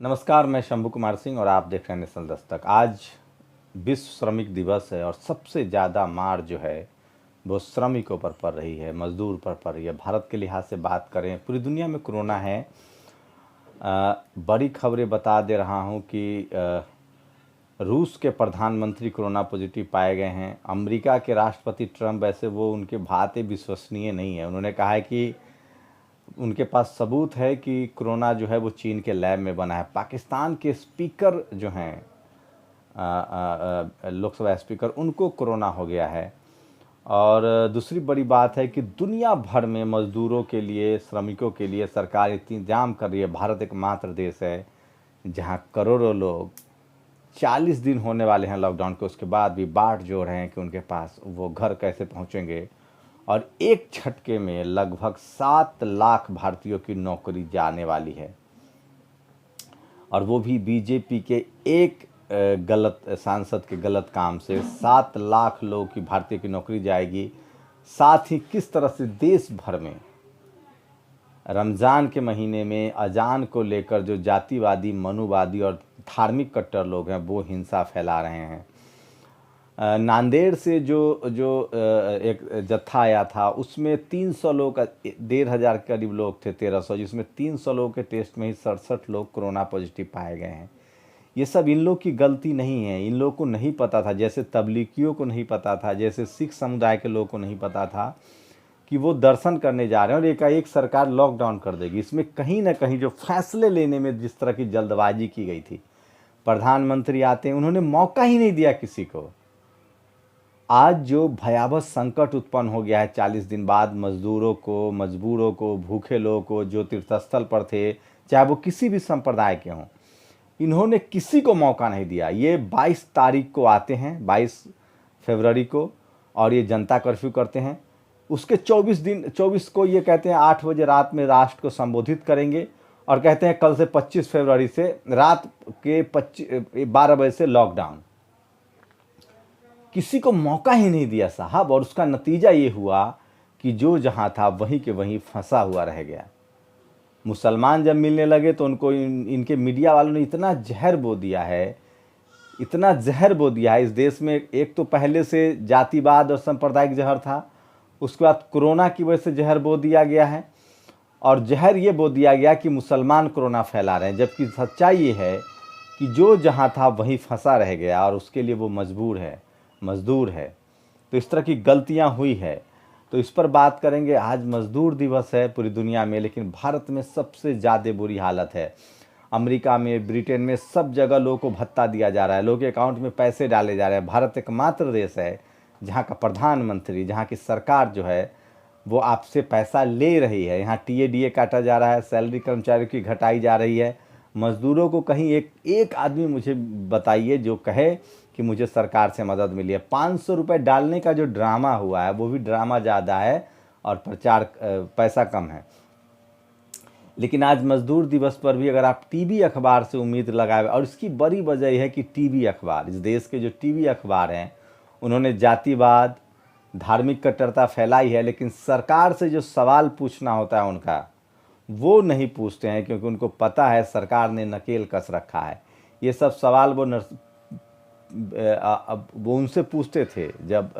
नमस्कार, मैं शंभू कुमार सिंह और आप देख रहे हैं नेशनल दस्तक। आज विश्व श्रमिक दिवस है और सबसे ज़्यादा मार जो है वो श्रमिकों पर पड़ रही है, मजदूर पर पड़ रही है। भारत के लिहाज से बात करें, पूरी दुनिया में कोरोना है। बड़ी खबरें बता दे रहा हूँ कि रूस के प्रधानमंत्री कोरोना पॉजिटिव पाए गए हैं। अमेरिका के राष्ट्रपति ट्रंप, वैसे वो उनके बातें विश्वसनीय नहीं है। उन्होंने कहा है कि उनके पास सबूत है कि कोरोना जो है वो चीन के लैब में बना है। पाकिस्तान के स्पीकर जो हैं, लोकसभा स्पीकर, उनको कोरोना हो गया है। और दूसरी बड़ी बात है कि दुनिया भर में मज़दूरों के लिए, श्रमिकों के लिए सरकार इंतजाम कर रही है। भारत एकमात्र देश है जहां करोड़ों लोग 40 दिन होने वाले हैं लॉकडाउन के, उसके बाद भी बाट जोड़ रहे हैं कि उनके पास वो घर कैसे पहुंचेंगे। और एक झटके में लगभग 7 लाख भारतीयों की नौकरी जाने वाली है, और वो भी बीजेपी के एक गलत सांसद के गलत काम से 7 लाख लोगों की, भारतीय की नौकरी जाएगी। साथ ही किस तरह से देश भर में रमज़ान के महीने में अजान को लेकर जो जातिवादी, मनुवादी और धार्मिक कट्टर लोग हैं वो हिंसा फैला रहे हैं। नांदेड़ से जो जो एक जत्था आया था उसमें 300 लोग, 1,500 के करीब लोग थे, 1,300, जिसमें 300 लोगों के टेस्ट में ही 67 लोग कोरोना पॉजिटिव पाए गए हैं। ये सब इन लोग की गलती नहीं है। इन लोगों को नहीं पता था, जैसे तबलीगियों को नहीं पता था, जैसे सिख समुदाय के लोगों को नहीं पता था कि वो दर्शन करने जा रहे हैं और एकाएक सरकार लॉकडाउन कर देगी। इसमें कहीं ना कहीं जो फैसले लेने में जिस तरह की जल्दबाजी की गई थी, प्रधानमंत्री आते हैं, उन्होंने मौका ही नहीं दिया किसी को। आज जो भयावह संकट उत्पन्न हो गया है 40 दिन बाद, मजदूरों को, मजबूरों को, भूखे लोगों को, जो तीर्थस्थल पर थे, चाहे वो किसी भी संप्रदाय के हों, इन्होंने किसी को मौका नहीं दिया। ये 22 तारीख को आते हैं, 22 फरवरी को, और ये जनता कर्फ्यू करते हैं। उसके 24 को ये कहते हैं 8 बजे रात में राष्ट्र को संबोधित करेंगे, और कहते हैं कल से 25 फरवरी से रात के 12 बजे से लॉकडाउन। किसी को मौका ही नहीं दिया साहब, और उसका नतीजा ये हुआ कि जो जहां था वहीं के वहीं फंसा हुआ रह गया। मुसलमान जब मिलने लगे तो उनको इनके मीडिया वालों ने इतना जहर बो दिया है, इतना जहर बो दिया है इस देश में। एक तो पहले से जातिवाद और सांप्रदायिक जहर था, उसके बाद कोरोना की वजह से जहर बो दिया गया है, और जहर ये बो दिया गया कि मुसलमान कोरोना फैला रहे हैं। जबकि सच्चाई ये है कि जो जहां था वहीं फंसा रह गया, और उसके लिए वो मजदूर है। तो इस तरह की गलतियां हुई है, तो इस पर बात करेंगे। आज मजदूर दिवस है पूरी दुनिया में, लेकिन भारत में सबसे ज़्यादा बुरी हालत है। अमेरिका में, ब्रिटेन में, सब जगह लोगों को भत्ता दिया जा रहा है, लोगों के अकाउंट में पैसे डाले जा रहे हैं। भारत एकमात्र देश है जहाँ का प्रधानमंत्री, जहाँ की सरकार जो है वो आपसे पैसा ले रही है। यहाँ टीएडीए काटा जा रहा है, सैलरी कर्मचारियों की घटाई जा रही है। मजदूरों को कहीं एक आदमी मुझे बताइए जो कहे कि मुझे सरकार से मदद मिली है। 500 रुपये डालने का जो ड्रामा हुआ है वो भी ड्रामा ज़्यादा है और प्रचार पैसा कम है। लेकिन आज मजदूर दिवस पर भी अगर आप टीवी अखबार से उम्मीद लगाए, और इसकी बड़ी वजह यह है कि टीवी अखबार, इस देश के जो टीवी अखबार हैं, उन्होंने जातिवाद, धार्मिक कट्टरता फैलाई है, लेकिन सरकार से जो सवाल पूछना होता है उनका, वो नहीं पूछते हैं, क्योंकि उनको पता है सरकार ने नकेल कस रखा है। ये सब सवाल वो उनसे पूछते थे जब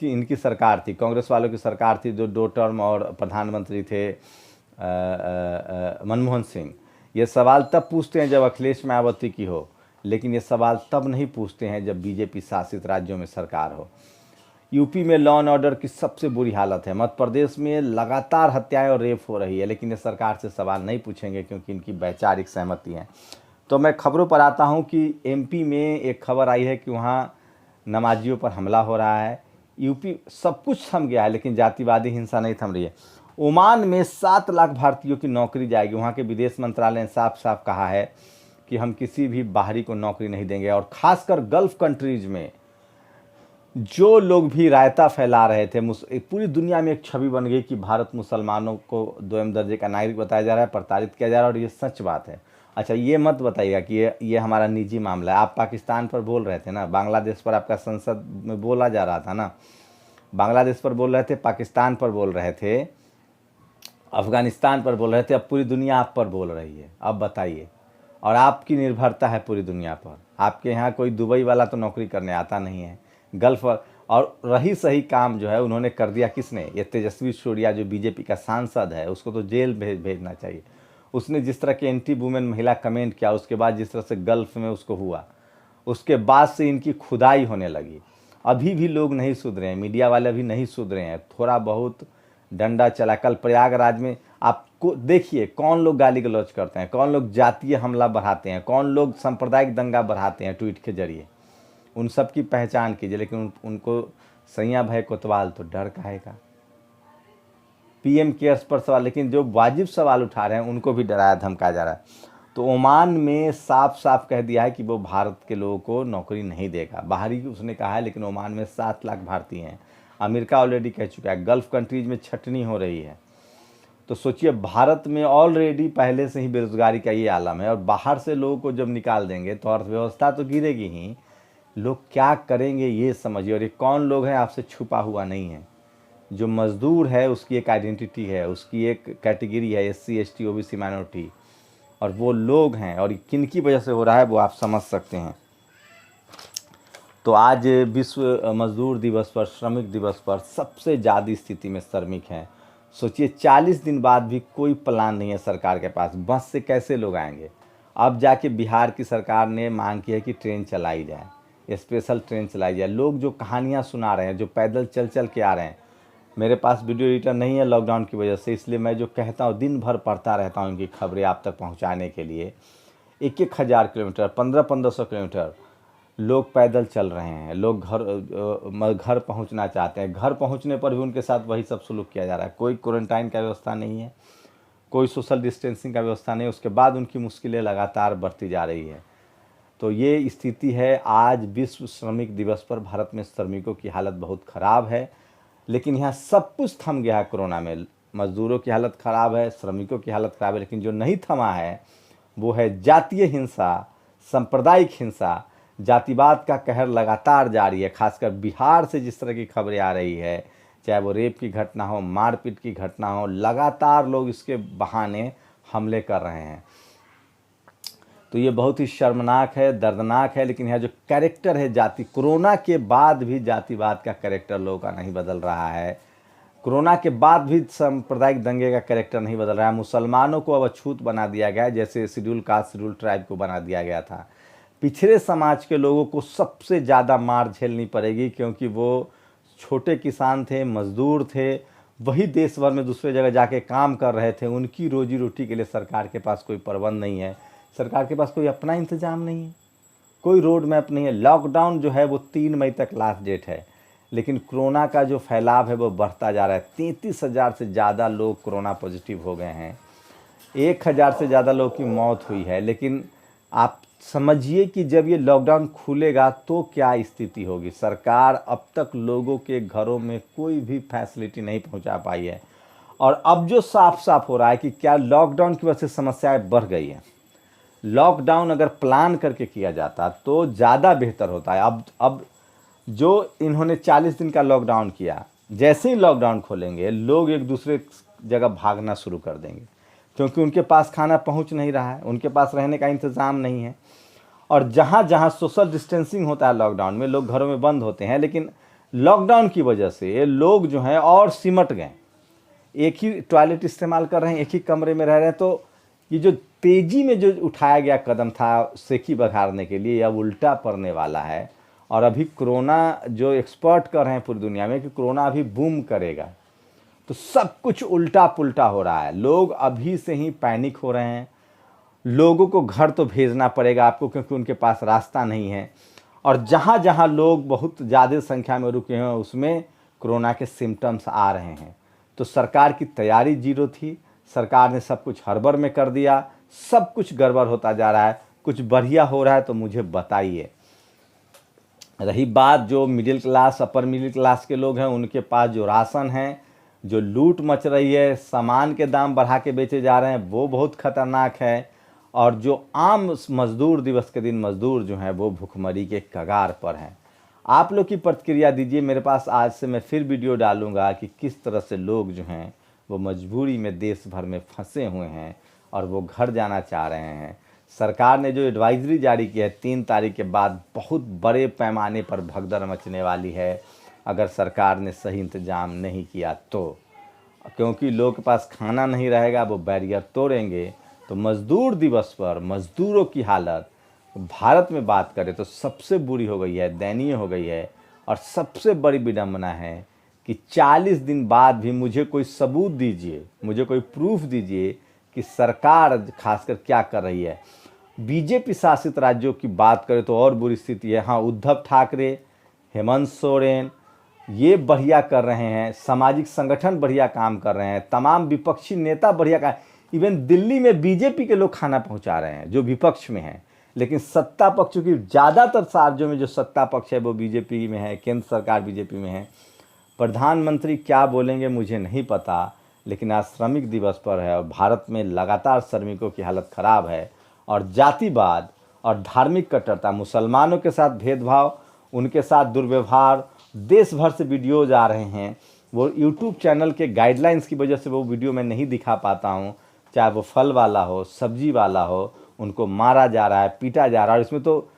इनकी सरकार थी, कांग्रेस वालों की सरकार थी, जो 2 टर्म और प्रधानमंत्री थे मनमोहन सिंह। ये सवाल तब पूछते हैं जब अखिलेश मायावती की हो, लेकिन ये सवाल तब नहीं पूछते हैं जब बीजेपी शासित राज्यों में सरकार हो। यूपी में लॉ एंड ऑर्डर की सबसे बुरी हालत है। मध्य प्रदेश में लगातार हत्याएं और रेप हो रही है, लेकिन ये सरकार से सवाल नहीं पूछेंगे क्योंकि इनकी वैचारिक सहमति है। तो मैं खबरों पर आता हूं कि एमपी में एक खबर आई है कि वहां नमाजियों पर हमला हो रहा है। यूपी सब कुछ थम गया है, लेकिन जातिवादी हिंसा नहीं थम रही है। ओमान में 7 लाख भारतीयों की नौकरी जाएगी। वहाँ के विदेश मंत्रालय ने साफ साफ कहा है कि हम किसी भी बाहरी को नौकरी नहीं देंगे। और खासकर गल्फ कंट्रीज में जो लोग भी रायता फैला रहे थे, पूरी दुनिया में एक छवि बन गई कि भारत मुसलमानों को 2म दर्जे का नागरिक बताया जा रहा है, प्रताड़ित किया जा रहा है, और ये सच बात है। अच्छा, ये मत बताइएगा कि ये हमारा निजी मामला है। आप पाकिस्तान पर बोल रहे थे ना, बांग्लादेश पर आपका संसद में बोला जा रहा था ना, बांग्लादेश पर बोल रहे थे, पाकिस्तान पर बोल रहे थे, अफ़गानिस्तान पर बोल रहे थे, अब पूरी दुनिया आप पर बोल रही है। अब बताइए, और आपकी निर्भरता है पूरी दुनिया पर। आपके यहाँ कोई दुबई वाला तो नौकरी करने आता नहीं है, गल्फ़। और रही सही काम जो है उन्होंने कर दिया किसने? ये तेजस्वी सूर्या जो बीजेपी का सांसद है, उसको तो जेल भेजना चाहिए। उसने जिस तरह के एंटी वुमेन महिला कमेंट किया, उसके बाद जिस तरह से गल्फ़ में उसको हुआ, उसके बाद से इनकी खुदाई होने लगी। अभी भी लोग नहीं सुधरे हैं, मीडिया वाले भी नहीं सुधरे हैं। थोड़ा बहुत डंडा चला। कल प्रयागराज में आपको देखिए कौन लोग गाली गलौज करते हैं, कौन लोग जातीय हमला बढ़ाते हैं, कौन लोग सांप्रदायिक दंगा बढ़ाते हैं ट्वीट के जरिए। उन सब की पहचान कीजिए, लेकिन उनको सैया भय कोतवाल तो डर काहे का। पीएम केयर्स पर सवाल, लेकिन जो वाजिब सवाल उठा रहे हैं उनको भी डराया धमकाया जा रहा है। तो ओमान में साफ साफ कह दिया है कि वो भारत के लोगों को नौकरी नहीं देगा। बाहरी उसने कहा है, लेकिन ओमान में 7 लाख भारतीय हैं। अमेरिका ऑलरेडी कह चुका है। गल्फ़ कंट्रीज में छटनी हो रही है। तो सोचिए, भारत में ऑलरेडी पहले से ही बेरोजगारी का ये आलम है, और बाहर से लोगों को जब निकाल देंगे तो अर्थव्यवस्था तो गिरेगी ही। लोग क्या करेंगे ये समझिए। और ये कौन लोग हैं आपसे छुपा हुआ नहीं है। जो मज़दूर है उसकी एक आइडेंटिटी है, उसकी एक कैटेगरी है, SC ST OBC माइनॉरिटी, और वो लोग हैं। और किन की वजह से हो रहा है वो आप समझ सकते हैं। तो आज विश्व मजदूर दिवस पर, श्रमिक दिवस पर सबसे ज़्यादा स्थिति में श्रमिक हैं। सोचिए 40 दिन बाद भी कोई प्लान नहीं है सरकार के पास। बस से कैसे लोग आएंगे? अब जाके बिहार की सरकार ने मांग की है कि ट्रेन चलाई जाए, स्पेशल ट्रेन चलाई जाए। लोग जो कहानियाँ सुना रहे हैं, जो पैदल चल चल के आ रहे हैं, मेरे पास वीडियो एडिटर नहीं है लॉकडाउन की वजह से, इसलिए मैं जो कहता हूँ दिन भर पढ़ता रहता हूँ इनकी खबरें आप तक पहुँचाने के लिए। 1-1 हज़ार किलोमीटर, 1500-1500 किलोमीटर लोग पैदल चल रहे हैं। लोग घर पहुंचना चाहते हैं। घर पहुंचने पर भी उनके साथ वही सब सुलूक किया जा रहा है। कोई क्वारंटाइन का व्यवस्था नहीं है, कोई सोशल डिस्टेंसिंग का व्यवस्था नहीं। उसके बाद उनकी मुश्किलें लगातार बढ़ती जा रही है। तो ये स्थिति है। आज विश्व श्रमिक दिवस पर भारत में श्रमिकों की हालत बहुत ख़राब है, लेकिन यहाँ सब कुछ थम गया है कोरोना में। मजदूरों की हालत ख़राब है, श्रमिकों की हालत ख़राब है, लेकिन जो नहीं थमा है वो है जातीय हिंसा, सांप्रदायिक हिंसा। जातिवाद का कहर लगातार जारी है। खासकर बिहार से जिस तरह की खबरें आ रही है, चाहे वो रेप की घटना हो, मारपीट की घटना हो, लगातार लोग इसके बहाने हमले कर रहे हैं। तो ये बहुत ही शर्मनाक है, दर्दनाक है। लेकिन यह जो कैरेक्टर है जाति, कोरोना के बाद भी जातिवाद का कैरेक्टर लोगों का नहीं बदल रहा है। कोरोना के बाद भी सांप्रदायिक दंगे का कैरेक्टर नहीं बदल रहा है। मुसलमानों को अब अछूत बना दिया गया है, जैसे शेड्यूल कास्ट, शेड्यूल ट्राइब को बना दिया गया था। पिछड़े समाज के लोगों को सबसे ज़्यादा मार झेलनी पड़ेगी, क्योंकि वो छोटे किसान थे, मजदूर थे, वही देश भर में दूसरे जगह जाके काम कर रहे थे। उनकी रोजी रोटी के लिए सरकार के पास कोई प्रबंध नहीं है, सरकार के पास कोई अपना इंतजाम नहीं है, कोई रोड मैप नहीं है। लॉकडाउन जो है वो 3 मई तक लास्ट डेट है, लेकिन कोरोना का जो फैलाव है वो बढ़ता जा रहा है। 33,000 से ज़्यादा लोग कोरोना पॉजिटिव हो गए हैं, 1,000 से ज़्यादा लोगों की मौत हुई है। लेकिन आप समझिए कि जब ये लॉकडाउन खुलेगा तो क्या स्थिति होगी। सरकार अब तक लोगों के घरों में कोई भी फैसिलिटी नहीं पहुंचा पाई है। और अब जो साफ साफ हो रहा है कि क्या लॉकडाउन की वजह से समस्याएं बढ़ गई हैं। लॉकडाउन अगर प्लान करके किया जाता तो ज़्यादा बेहतर होता है। अब जो इन्होंने 40 दिन का लॉकडाउन किया, जैसे ही लॉकडाउन खोलेंगे लोग एक दूसरे जगह भागना शुरू कर देंगे, क्योंकि उनके पास खाना पहुंच नहीं रहा है, उनके पास रहने का इंतज़ाम नहीं है। और जहाँ जहाँ सोशल डिस्टेंसिंग होता है लॉकडाउन में, लोग घरों में बंद होते हैं। लेकिन लॉकडाउन की वजह से लोग जो हैं और सिमट गए, एक ही टॉयलेट इस्तेमाल कर रहे हैं, एक ही कमरे में रह रहे हैं। तो ये जो तेज़ी में जो उठाया गया कदम था सेकी बघाड़ने के लिए, अब उल्टा पड़ने वाला है। और अभी कोरोना जो एक्सपर्ट कर रहे हैं पूरी दुनिया में कि कोरोना अभी बूम करेगा, तो सब कुछ उल्टा पुल्टा हो रहा है। लोग अभी से ही पैनिक हो रहे हैं। लोगों को घर तो भेजना पड़ेगा आपको, क्योंकि उनके पास रास्ता नहीं है। और जहाँ जहाँ लोग बहुत ज़्यादा संख्या में रुके हैं उसमें कोरोना के सिम्टम्स आ रहे हैं। तो सरकार की तैयारी जीरो थी, सरकार ने सब कुछ हड़बड़ में कर दिया, सब कुछ गड़बड़ होता जा रहा है। कुछ बढ़िया हो रहा है तो मुझे बताइए। रही बात जो middle class, upper middle class के लोग हैं, उनके पास जो राशन है, जो लूट मच रही है, सामान के दाम बढ़ा के बेचे जा रहे हैं, वो बहुत खतरनाक है। और जो आम मजदूर दिवस के दिन मजदूर जो हैं वो भुखमरी के कगार पर हैं। आप लोग की प्रतिक्रिया दीजिए। मेरे पास आज से मैं फिर वीडियो डालूंगा कि किस तरह से लोग जो हैं वो मजबूरी में देश भर में फंसे हुए हैं और वो घर जाना चाह रहे हैं। सरकार ने जो एडवाइजरी जारी की है 3 तारीख के बाद बहुत बड़े पैमाने पर भगदड़ मचने वाली है अगर सरकार ने सही इंतजाम नहीं किया तो, क्योंकि लोग के पास खाना नहीं रहेगा, वो बैरियर तोड़ेंगे। तो मज़दूर दिवस पर मज़दूरों की हालत भारत में बात करें तो सबसे बुरी हो गई है, दयनीय हो गई है। और सबसे बड़ी विडंबना है कि 40 दिन बाद भी मुझे कोई सबूत दीजिए, मुझे कोई प्रूफ दीजिए कि सरकार खासकर क्या कर रही है। बीजेपी शासित राज्यों की बात करें तो और बुरी स्थिति है। हाँ, उद्धव ठाकरे, हेमंत सोरेन ये बढ़िया कर रहे हैं, सामाजिक संगठन बढ़िया काम कर रहे हैं, तमाम विपक्षी नेता बढ़िया काम, इवन दिल्ली में बीजेपी के लोग खाना पहुंचा रहे हैं जो विपक्ष में हैं। लेकिन सत्ता पक्ष की ज़्यादातर राज्यों में जो सत्ता पक्ष है वो बीजेपी में है, केंद्र सरकार बीजेपी में है। प्रधानमंत्री क्या बोलेंगे मुझे नहीं पता, लेकिन आज श्रमिक दिवस पर है और भारत में लगातार श्रमिकों की हालत ख़राब है। और जातिवाद और धार्मिक कट्टरता, मुसलमानों के साथ भेदभाव, उनके साथ दुर्व्यवहार, देश भर से वीडियोज आ रहे हैं। वो यूट्यूब चैनल के गाइडलाइंस की वजह से वो वीडियो मैं नहीं दिखा पाता हूँ, चाहे वो फल वाला हो, सब्जी वाला हो, उनको मारा जा रहा है, पीटा जा रहा है। और इसमें तो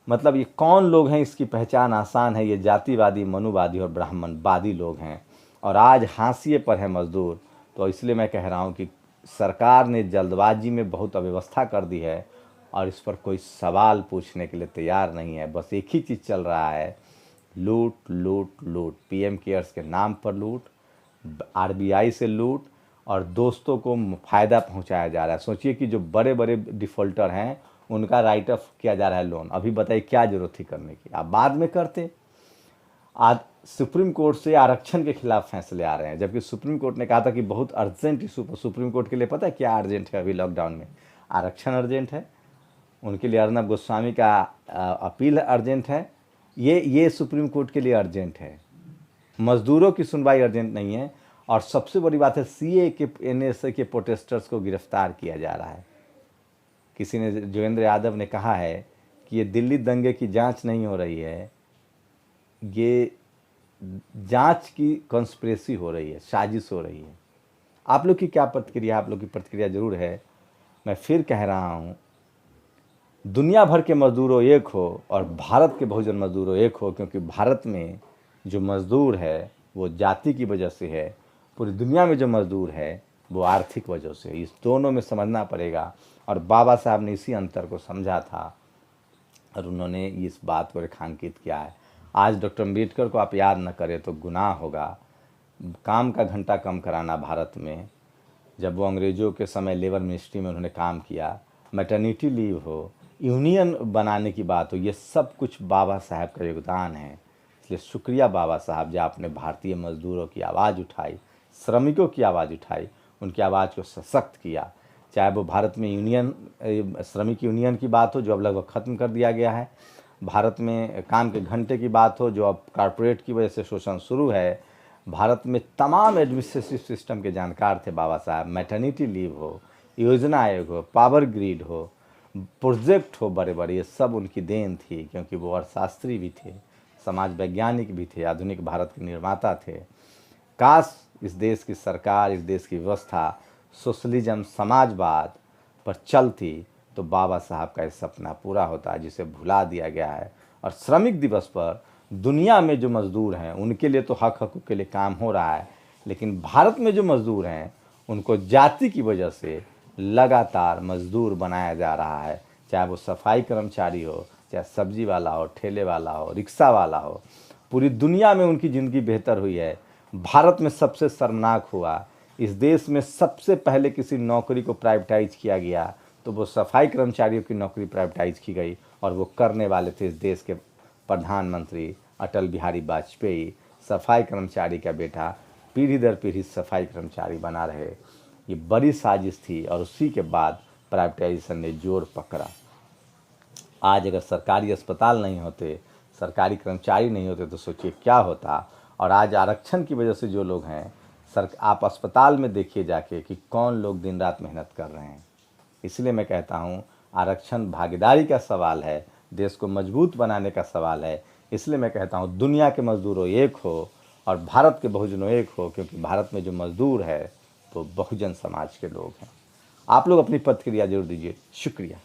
मतलब ये कौन लोग हैं इसकी पहचान आसान है, ये जातिवादी, मनुवादी और ब्राह्मणवादी लोग हैं। और आज हाशिए पर है मज़दूर। तो इसलिए मैं कह रहा हूँ कि सरकार ने जल्दबाजी में बहुत अव्यवस्था कर दी है और इस पर कोई सवाल पूछने के लिए तैयार नहीं है। बस एक ही चीज़ चल रहा है, लूट लूट लूट, पीएम केयर्स के नाम पर लूट, आरबीआई से लूट और दोस्तों को फ़ायदा पहुंचाया जा रहा है। सोचिए कि जो बड़े बड़े डिफ़ॉल्टर हैं उनका राइट ऑफ किया जा रहा है लोन। अभी बताइए क्या ज़रूरत थी करने की, आप बाद में करते। आज सुप्रीम कोर्ट से आरक्षण के खिलाफ फैसले आ रहे हैं, जबकि सुप्रीम कोर्ट ने कहा था कि बहुत अर्जेंट इशू पर। सुप्रीम कोर्ट के लिए पता है क्या अर्जेंट है अभी लॉकडाउन में? आरक्षण अर्जेंट है, उनके लिए अर्नब गोस्वामी का अपील अर्जेंट है, ये सुप्रीम कोर्ट के लिए अर्जेंट है। मज़दूरों की सुनवाई अर्जेंट नहीं है। और सबसे बड़ी बात है सीए के एनएसए के प्रोटेस्टर्स को गिरफ्तार किया जा रहा है। किसी ने, जोगेंद्र यादव ने कहा है कि ये दिल्ली दंगे की जांच नहीं हो रही है, ये जांच की कॉन्स्पिरेसी हो रही है, साजिश हो रही है। आप लोग की क्या प्रतिक्रिया? आप लोग की प्रतिक्रिया ज़रूर है। मैं फिर कह रहा हूँ, दुनिया भर के मज़दूरों एक हो और भारत के बहुजन मज़दूरों एक हो, क्योंकि भारत में जो मज़दूर है वो जाति की वजह से है, पूरी दुनिया में जो मज़दूर है वो आर्थिक वजह से। इस दोनों में समझना पड़ेगा। और बाबा साहब ने इसी अंतर को समझा था और उन्होंने इस बात को रेखांकित किया है। आज डॉक्टर अम्बेडकर को आप याद न करें तो गुनाह होगा। काम का घंटा कम कराना भारत में, जब वो अंग्रेज़ों के समय लेबर मिनिस्ट्री में उन्होंने काम किया, मैटरनिटी लीव हो, यूनियन बनाने की बात हो, ये सब कुछ बाबा साहब का योगदान है। इसलिए शुक्रिया बाबा साहब, जो आपने भारतीय मज़दूरों की आवाज़ उठाई, श्रमिकों की आवाज़ उठाई, उनकी आवाज़ को सशक्त किया। चाहे वो भारत में यूनियन, श्रमिक यूनियन की बात हो जो अब लगभग ख़त्म कर दिया गया है, भारत में काम के घंटे की बात हो जो अब कॉरपोरेट की वजह से शोषण शुरू है, भारत में तमाम एडमिनिस्ट्रेटिव सिस्टम के जानकार थे बाबा साहब। मैटरनिटी लीव हो, योजना आयोग हो, पावर ग्रिड हो, प्रोजेक्ट हो बड़े बड़े, ये सब उनकी देन थी, क्योंकि वो अर्थशास्त्री भी थे, समाज वैज्ञानिक भी थे, आधुनिक भारत के निर्माता थे। काश इस देश की सरकार, इस देश की व्यवस्था सोशलिज्म, समाजवाद पर चलती तो बाबा साहब का ये सपना पूरा होता है जिसे भुला दिया गया है। और श्रमिक दिवस पर दुनिया में जो मज़दूर हैं उनके लिए तो हक हकूक़ के लिए काम हो रहा है, लेकिन भारत में जो मज़दूर हैं उनको जाति की वजह से लगातार मज़दूर बनाया जा रहा है। चाहे वो सफाई कर्मचारी हो, चाहे सब्जी वाला हो, ठेले वाला हो, रिक्शा वाला हो, पूरी दुनिया में उनकी ज़िंदगी बेहतर हुई है। भारत में सबसे शर्मनाक हुआ, इस देश में सबसे पहले किसी नौकरी को प्राइवेटाइज किया गया तो वो सफाई कर्मचारियों की नौकरी प्राइवेटाइज की गई, और वो करने वाले थे इस देश के प्रधानमंत्री अटल बिहारी वाजपेयी। सफाई कर्मचारी का बेटा पीढ़ी दर पीढ़ी सफाई कर्मचारी बना रहे, ये बड़ी साजिश थी। और उसी के बाद प्राइवेटाइजेशन ने जोर पकड़ा। आज अगर सरकारी अस्पताल नहीं होते, सरकारी कर्मचारी नहीं होते तो सोचिए क्या होता। और आज आरक्षण की वजह से जो लोग हैं, आप अस्पताल में देखिए जाके कि कौन लोग दिन रात मेहनत कर रहे हैं। इसलिए मैं कहता हूँ आरक्षण भागीदारी का सवाल है, देश को मजबूत बनाने का सवाल है। इसलिए मैं कहता हूँ दुनिया के मज़दूरों एक हो और भारत के बहुजनों एक हो, क्योंकि भारत में जो मजदूर है वो बहुजन समाज के लोग हैं। आप लोग अपनी प्रतिक्रिया जरूर दीजिए। शुक्रिया।